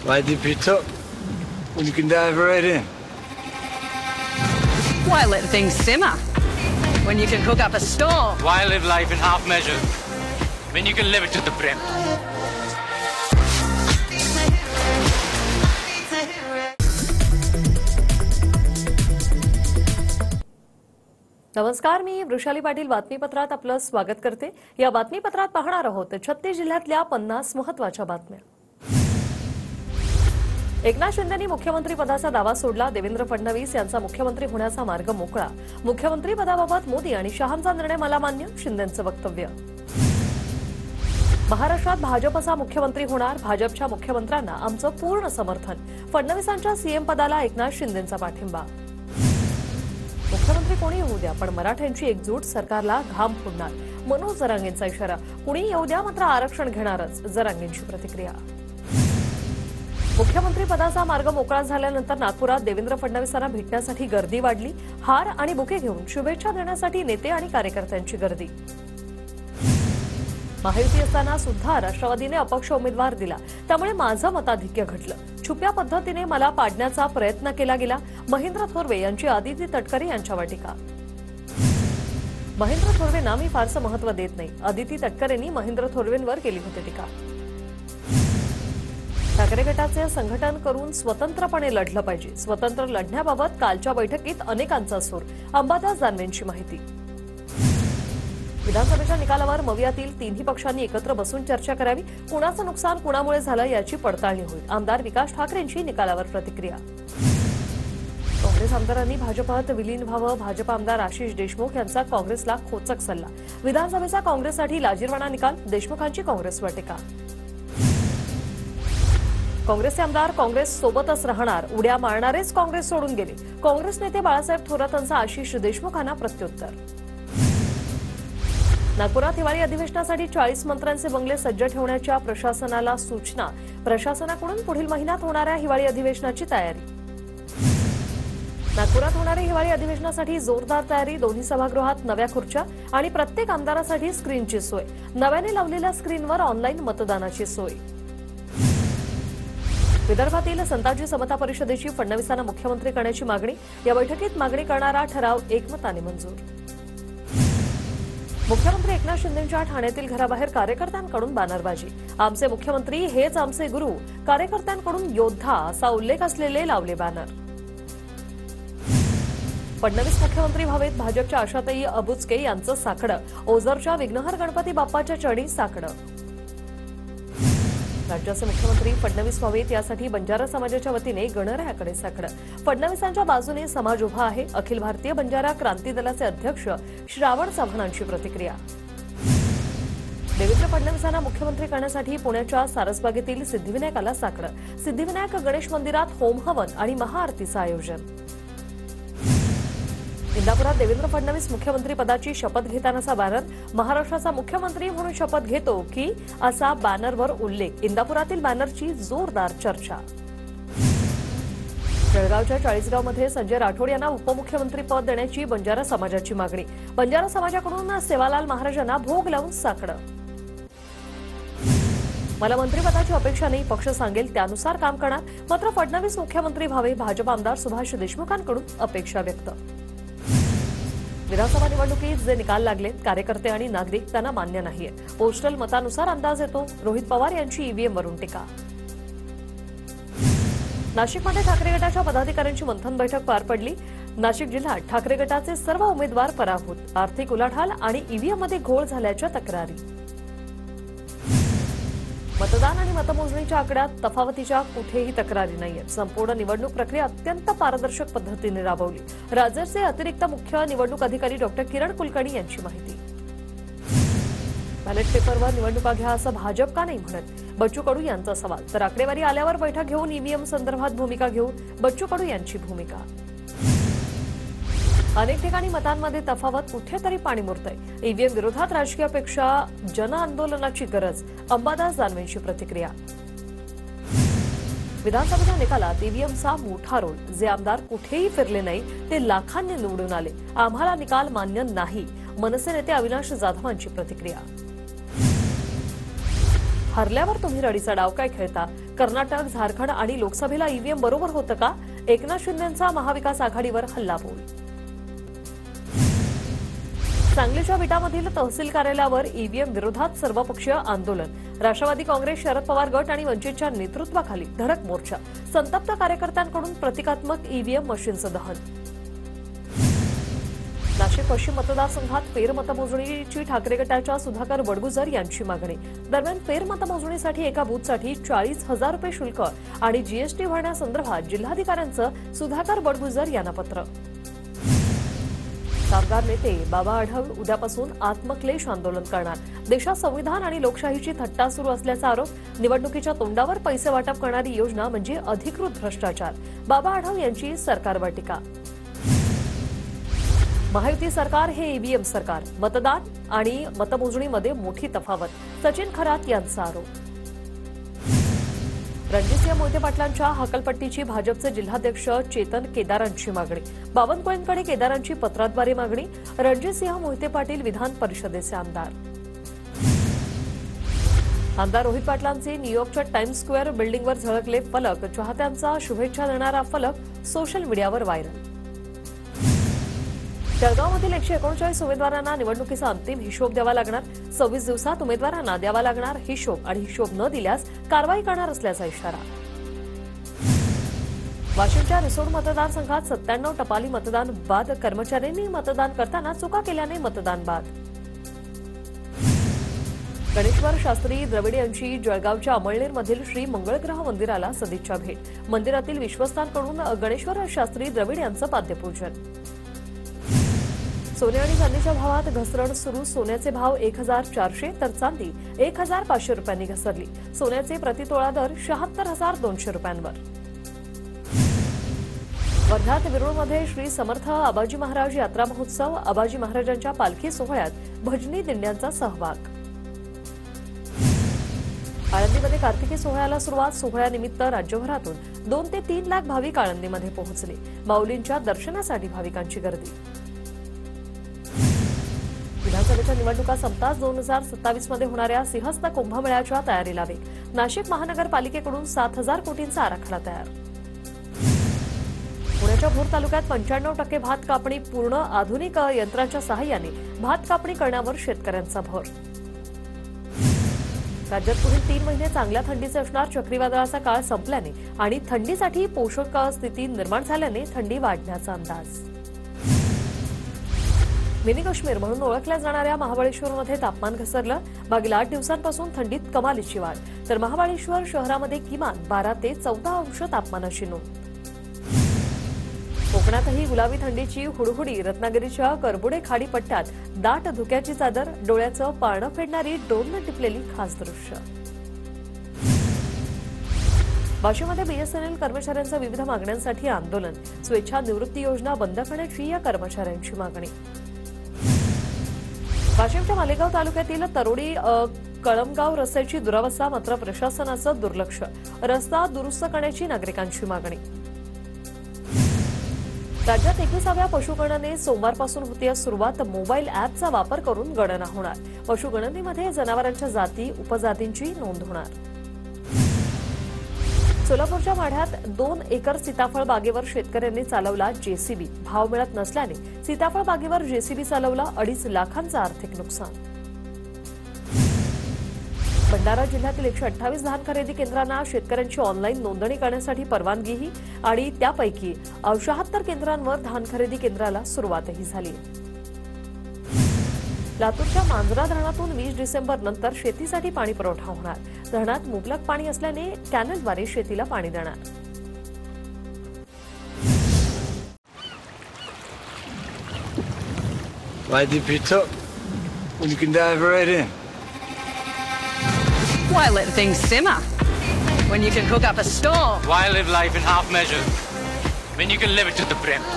Why dip it up when you can dive right in? Why let things simmer when you can cook up a storm? Why live life in half measures when you can live it to the brim? नमस्कार, मी वृषाली पाटील बातमीपत्रात आपलं स्वागत करते। या बातमीपत्रात पाहणार आहोत 36 जिल्ह्यातल्या 50 महत्त्वाच्या बातम्या। एकनाथ शिंदेंनी मुख्यमंत्री पदाचा दावा सोडला। देवेंद्र फडणवीस यांचा मुख्यमंत्री होण्याचा मार्ग मोकळा। मुख्यमंत्री पदाबाबत मोदी आणि शहांचा निर्णय मला मान्य, शिंदेंचं वक्तव्य। महाराष्ट्रात भाजपचा मुख्यमंत्री होणार, भाजपच्या मुख्यमंत्र्यांना आमचं पूर्ण समर्थन। फडणवीसांच्या सीएम पदाला एकनाथ शिंदेंचा पाठिंबा। मुख्यमंत्री कोणी येऊ द्या पण मराठ्यांची एकजूट सरकारला घाम फुटणार, मनोज जरांगेंचा इशारा। कुणी येऊ द्या मात्र आरक्षण घेणारच, जरांगेंची प्रतिक्रिया। मुख्यमंत्री पदाचा मार्ग मोकळा झाल्यानंतर नागपुरात देवेंद्र फडणवीसांना भेटण्यासाठी गर्दी वाढली। हार आणि बुके घेऊन शुभेच्छा देण्यासाठी नेते आणि कार्यकर्त्यांची गर्दी। महायुती असताना सुद्धा राष्ट्रवादीने अपक्ष उमेदवार दिला, त्यामुळे माझं मताधिक्य घटलं। छुप्या पद्धतीने मला पाडण्याचा प्रयत्न केला गेला। महेंद्र थोरवे यांची आदिती तटकरे यांच्यावर टीका। महेंद्र थोरवेंना मी फारसं महत्त्व देत नाही, आदिती तटकरेंनी महेंद्र थोरवेंवर केली होती टीका। ठाकरे गटाचे संघटन करून स्वतंत्रपणे लढलं पाहिजे। स्वतंत्र लढण्याबाबत कालच्या बैठकीत अनेकांचा सूर, अंबादास दानवेंची माहिती। विधानसभेच्या निकालावर मवियातील तिन्ही पक्षांनी एकत्र बसून चर्चा करावी। कुणाचं नुकसान कुणामुळे झालं याची पडताळणी होईल, आमदार विकास ठाकरेंची निकालावर प्रतिक्रिया। काँग्रेस आमदारांनी भाजपात विलीन व्हावं, भाजप आमदार आशिष देशमुख यांचा काँग्रेसला खोचक सल्ला। विधानसभेचा काँग्रेससाठी लाजिरवाणा निकाल, देशमुखांची काँग्रेसवर टीका। काँग्रेसचे आमदार काँग्रेस सोबतच राहणार, उड्या मारणारेच काँग्रेस सोडून गेले। काँग्रेस नेते बाळासाहेब थोरातांचा आशिष देशमुखांना प्रत्युत्तर। नागपुरात हिवाळी अधिवेशनासाठी 40 मंत्र्यांचे बंगले सज्ज ठेवण्याच्या प्रशासनाला सूचना। प्रशासनाकडून पुढील महिन्यात होणाऱ्या हिवाळी अधिवेशनाची तयारी। नागपुरात होणाऱ्या हिवाळी अधिवेशनासाठी जोरदार तयारी। दोन्ही सभागृहात नव्या खुर्च्या आणि प्रत्येक आमदारासाठी स्क्रीनची सोय। नव्याने लावलेल्या स्क्रीनवर ऑनलाईन मतदानाची सोय। विदर्भातील संताजी समता परिषदेची फडणवीसांना मुख्यमंत्री करण्याची मागणी। या बैठकीत मागणी करणारा ठराव एकमताने मंजूर। मुख्यमंत्री एकनाथ शिंदेंच्या ठाण्यातील घराबाहेर कार्यकर्त्यांकडून बॅनरबाजी। आमचे मुख्यमंत्री हेच आमचे गुरु, कार्यकर्त्यांकडून योद्धा असा उल्लेख असलेले लावले बॅनर। फडणवीस मुख्यमंत्री व्हावेत, भाजपच्या आशाताई अबुचके यांचं साकडं। ओझरच्या विघ्नहर गणपती बाप्पाच्या चरणी साकडं। राज्याचे मुख्यमंत्री फडणवीस व्हावेत यासाठी बंजारा समाजाच्या वतीने गणरायाकडे साकडं। फडणवीसांच्या बाजूने समाज उभा आहे, अखिल भारतीय बंजारा क्रांती दलाचे अध्यक्ष श्रावण चव्हाणांची प्रतिक्रिया। देवेंद्र फडणवीसांना मुख्यमंत्री करण्यासाठी पुण्याच्या सारसबागेतील सिद्धिविनायकाला साकडं। सिद्धिविनायक गणेश मंदिरात होम हवन आणि महाआरतीचं आयोजन। इंदापुरात देवेंद्र फडणवीस मुख्यमंत्री पदाची शपथ घेतानाचा बॅनर। महाराष्ट्राचा मुख्यमंत्री म्हणून शपथ घेतो की असा बॅनरवर उल्लेख। इंदापुरातील बॅनरची जोरदार चर्चा। जळगावच्या चाळीसगावमध्ये संजय राठोड यांना उपमुख्यमंत्री पद देण्याची बंजारा समाजाची मागणी। बंजारा समाजाकडून सेवालाल महाराजांना भोग लावून साकडं। मला मंत्रिपदाची अपेक्षा नाही, पक्ष सांगेल त्यानुसार काम करणार, मात्र फडणवीस मुख्यमंत्री व्हावे, भाजप आमदार सुभाष देशमुखांकडून अपेक्षा व्यक्त। विधानसभा निवडणुकीत जे निकाल लागले कार्यकर्ते आणि नागरिक त्यांना मान्य नाहीये। पोस्टल मतानुसार अंदाज येतो, रोहित पवार यांची ईव्हीएमवरून टीका। नाशिकमध्ये ठाकरे गटाच्या पदाधिकाऱ्यांची मंथन बैठक पार पडली। नाशिक जिल्ह्यात ठाकरे गटाचे सर्व उमेदवार पराभूत। आर्थिक उलाढाल आणि ईव्हीएममध्ये घोळ झाल्याच्या तक्रारी। मतदान आणि मतमोजणीच्या आकड्यात तफावतीच्या कुठेही तक्रारी नाहीये। संपूर्ण निवडणूक प्रक्रिया अत्यंत पारदर्शक पद्धतीने राबवली। राज्याचे अतिरिक्त मुख्य निवडणूक अधिकारी डॉ. किरण कुलकर्णी यांची माहिती। बॅलेट पेपरवर निवडणुका घ्या असं भाजप का नाही म्हणत, बच्चू कडू यांचा सवाल। तर आकडेवारी आल्यावर बैठक घेऊन ईव्हीएम संदर्भात भूमिका घेऊ, बच्चू कडू यांची भूमिका। अनेक ठिकाणी मतांमध्ये तफावत, कुठेतरी पाणी मुरतंय। ईव्हीएम विरोधात राजकीयापेक्षा जनआंदोलनाची गरज, अंबादास दानवेंची प्रतिक्रिया। विधानसभेच्या निकालात ईव्हीएमचा मोठा रोल। जे आमदार कुठेही फिरले नाही ते लाखांनी निवडून आले। आम्हाला निकाल मान्य नाही, मनसे नेते अविनाश जाधवांची प्रतिक्रिया। हरल्यावर तुम्ही रडीचा डाव काय खेळता? कर्नाटक, झारखंड आणि लोकसभेला ईव्हीएम बरोबर होतं का? एकनाथ शिंदेंचा महाविकास आघाडीवर हल्लाबोल. सांगलीच्या विटामधील तहसील कार्यालयावर ईव्हीएम विरोधात सर्वपक्षीय आंदोलन. राष्ट्रवादी काँग्रेस, शरद पवार गट आणि वंचितच्या नेतृत्वाखाली धडक मोर्चा. संतप्त कार्यकर्त्यांकडून प्रतिकात्मक ईव्हीएम मशीनचं दहन. नाशिक पश्चिम मतदारसंघात फेरमतमोजणीची ठाकरे गटाच्या सुधाकर बडगुजर यांची मागणी. दरम्यान फेरमतमोजणीसाठी एका बूथसाठी 40,000 रुपये शुल्क आणि जीएसटी भरण्यासंदर्भात जिल्हाधिकाऱ्यांचं सुधाकर बडगुजर यांना पत्र. कामगार नेते बाबा आढाव उद्यापासून आत्मक्लेश आंदोलन करणार. देशात संविधान आणि लोकशाहीची थट्टा सुरू असल्याचा आरोप. निवडणुकीच्या तोंडावर पैसे वाटप करणारी योजना म्हणजे अधिकृत भ्रष्टाचार. बाबा आढाव यांची सरकारवर टीका. महायुती सरकार हे ईव्हीएम सरकार. मतदान आणि मतमोजणीमध्ये मोठी तफावत. सचिन खरात यांचा आरोप. रणजितसिंह मोहिते पाटलांच्या हकालपट्टीची भाजपचे जिल्हाध्यक्ष चेतन केदारांची मागणी. बावनकुळेंकडे केदारांची पत्राद्वारे मागणी. रणजितसिंह मोहिते पाटील विधान परिषदेचे आमदार. आमदार रोहित पाटलांचे न्यूयॉर्कच्या टाइम्स स्क्वेअर बिल्डिंगवर झळकले फलक. चाहत्यांचा शुभेच्छा देणारा फलक सोशल मीडियावर व्हायरल. जळगावमधील 139 उमेदवारांना निवडणुकीचा अंतिम हिशोब द्यावा लागणार. 26 दिवसात उमेदवारांना द्यावा लागणार हिशोब आणि हिशोब न दिल्यास कारवाई करणार असल्याचा इशारा. वाशिमच्या रिसोड मतदारसंघात 97 टपाली मतदान बाद. कर्मचाऱ्यांनी मतदान करताना चुका केल्याने मतदान बाद. गणेश्वर शास्त्री द्रविड यांची जळगावच्या अमळनेरमधील श्री मंगळग्रह मंदिराला सदिच्छा भेट. मंदिरातील विश्वस्तांकडून गणेश्वर शास्त्री द्रविड यांचं पाद्यपूजन. सोने आणि चांदीच्या भावात घसरण सुरू. सोन्याचे भाव 1,400 तर चांदी 1,500 रुपयांनी घसरली. सोन्याचे प्रतितोळा दर 76,200 रुपयांवर. वर्ध्यात विरुळमध्ये श्री समर्थ आबाजी महाराज यात्रा महोत्सव. आबाजी महाराजांच्या पालखी सोहळ्यात भजनी दिंड्यांचा सहभाग. आळंदीमध्ये कार्तिकी सोहळ्याला सुरुवात. सोहळ्यानिमित्त राज्यभरातून 2 ते 3 लाख भाविक आळंदीमध्ये पोहोचले. माऊलींच्या दर्शनासाठी भाविकांची गर्दी. विधानसभेच्या निवडणुका संपताच 2027 मध्ये होणाऱ्या सिंहस्थ कुंभमेळ्याच्या तयारीला वेग. नाशिक महानगरपालिकेकडून 7,000 कोटींचा आराखडा तयार. पुण्याच्या भोर तालुक्यात 95% भात कापणी पूर्ण. आधुनिक यंत्रांच्या सहाय्याने भात कापणी करण्यावर शेतकऱ्यांचा भर. राज्यात पुढील 3 महिने चांगल्या थंडीचे असणार. चक्रीवादळाचा काळ संपल्याने आणि थंडीसाठी पोषक स्थिती निर्माण झाल्याने थंडी वाढण्याचा अंदाज. मिनी काश्मीर म्हणून ओळखल्या जाणाऱ्या महाबळेश्वरमध्ये तापमान घसरलं. मागील 8 दिवसांपासून थंडीत कमालीची वाढ. तर महाबळेश्वर शहरामध्ये किमान 12 ते 14 अंश तापमानाची नोंद. कोकणातही गुलाबी थंडीची हुडहुडी. रत्नागिरीच्या करबुडे खाडी पट्ट्यात दाट धुक्याची चादर. डोळ्याचं पारणं फेडणारी ड्रोननं टिपलेली खास दृश्य. वाशिममध्ये बीएसएनएल कर्मचाऱ्यांचं विविध मागण्यांसाठी आंदोलन. स्वेच्छा निवृत्ती योजना बंद करण्याची या कर्मचाऱ्यांची मागणी. वाशिमच्या मालेगाव तालुक्यातील तरोडी कळमगाव रस्त्याची दुरावस्था. मात्र प्रशासनाचं दुर्लक्ष. रस्ता दुरुस्त करण्याची नागरिकांची मागणी. राज्यात 21व्या पशुगणनेस सोमवारपासून होते सुरुवात. मोबाईल अॅपचा वापर करून गणना होणार. पशुगणनेमध्ये जनावरांच्या जाती उपजातींची नोंद होणार. सोलापूरच्या माढ्यात 2 एकर सीताफळ बागेवर शेतकऱ्यांनी चालवला जेसीबी. भाव मिळत नसल्याने सीताफळ बागेवर जेसीबी चालवला. 2.5 लाखांचं आर्थिक नुकसान. भंडारा जिल्ह्यातील 128 धान खरेदी केंद्रांना शेतकऱ्यांची ऑनलाईन नोंदणी करण्यासाठी परवानगीही आणि त्यापैकी 76 केंद्रांवर धान खरेदी केंद्राला सुरुवातही झाली. लातूरच्या मांजरा धरणातून 20 डिसेंबर नंतर शेतीसाठी पाणी पुरवठा होणार. धरणात मुबलक पाणी असल्याने कॅनलद्वारे शेतीला पाणी देणार. Why deep you took when you can dive right in? Why let things simmer when you can cook up a storm? Why live life in half measures when you can live it to the brim?